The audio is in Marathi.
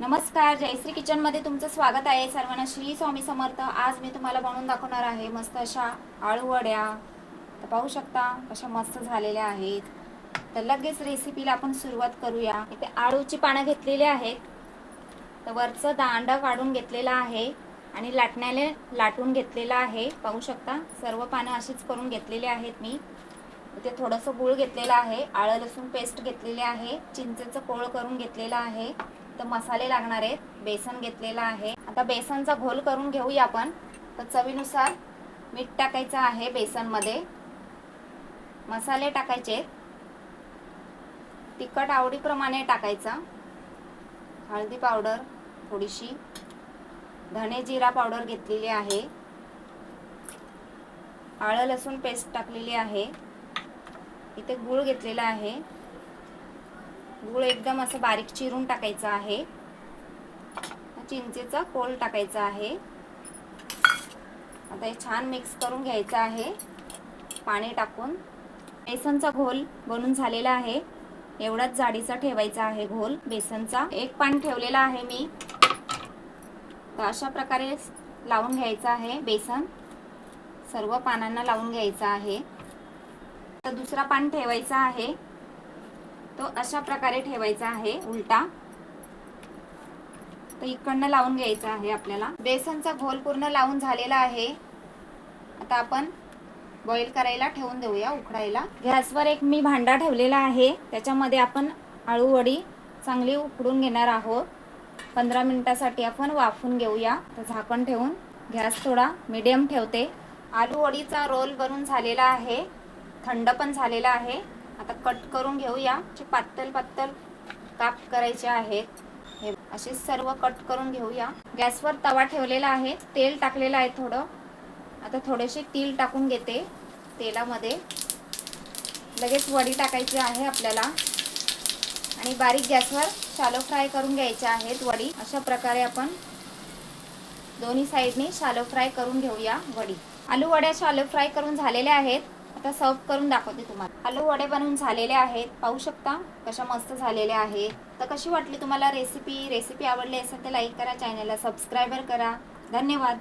नमस्कार, जयश्री किचन मध्ये तुमचं स्वागत आहे। सर्वांना श्री स्वामी समर्थ। आज मी तुम्हाला बनवून दाखवणार आहे मस्त अशा आळू वड्या। तर पाहू शकता कशा मस्त झालेल्या आहेत। तर लगेच रेसिपीला आपण सुरुवात करूया। इथे आळूची पानं घेतलेली आहेत, तर वरचं दांडा काढून घेतलेला आहे आणि लाटण्याने लाटून घेतलेला आहे। पाहू शकता सर्व पानं अशीच करून घेतलेली आहेत मी। इथे थोडंसं गूळ घेतलेला आहे, आलं लसूण पेस्ट घेतलेली आहे, चिंचेचं कोळ करून घेतलेला आहे। तर मसाले लागणार आहेत, बेसन घेतलेला आहे। आता बेसनचा घोल करून घेऊया आपण। तर चवीनुसार मीठ टाकायचं आहे बेसन मध्ये, मसाले टाकायचे, तिखट आवडीप्रमाणे टाकायचा, हळदी पावडर थोडीशी, धने जिरा पावडर घेतलेली आहे, आलं लसूण पेस्ट टाकलेली आहे, इथे गूळ घेतलेला आहे, गूळ एकदम असं बारीक चिरून टाकायचा आहे, चिंचेचा कोळ टाकायचा आहे। आता हे छान मिक्स करून घ्यायचं आहे पाणी टाकून। बेसनचा घोल बनून झालेला आहे, एवढाच जाडीचा ठेवायचा आहे घोल बेसनचा। एक पान ठेवलेला आहे मी। तर अशा प्रकारे लावून घ्यायचं आहे बेसन, सर्व पानांना लावून घ्यायचं आहे। तर दुसरा पान ठेवायचा आहे, तो अशा प्रकारे ठेवायचा आहे उलटा। तर इकडनं लावून घ्यायचा आहे आपल्याला। बेसनचा घोल पूर्ण लावून झालेला आहे। आता आपण बॉईल करायला ठेवून देऊया, उकडायला। गॅसवर एक मी भांडा ठेवलेला आहे, त्याच्यामध्ये आपण आळू वडी चांगली उकडून घेणार आहोत। 15 मिनिटासाठी आपण वाफून घेऊया। तर झाकण ठेवून गॅस थोडा मीडियम ठेवते। आलू वडीचा रोल बनून झालेला आहे, थंड पण झालेला आहे। आता कट करून घेऊया। पातळ पातळ काप करायचे आहेत, हे असे सर्व कट करून घेऊया। गॅसवर तवा ठेवलेला आहे, तेल टाकलेलं आहे थोडं। आता थोडेसे तीळ टाकून घेते तेलामध्ये। लगेच वडी टाकायची आहे आपल्याला आणि बारीक गॅसवर शॅलो फ्राय करून घ्यायचे आहेत वडी। अशा प्रकारे आपण दोन्ही साइडनी शॅलो फ्राय करून घेऊया वडी। आलू वड्या शॅलो फ्राय करून झालेल्या आहेत। आता सर्व करून दाखवते तुम्हाला। आलू वडे बनवून झालेले आहेत, पाहू शकता कशा मस्त झालेल्या आहेत। तर कशी वाटली तुम्हाला रेसिपी आवडली असेल तर लाईक करा, चॅनलला सबस्क्राइबर करा। धन्यवाद।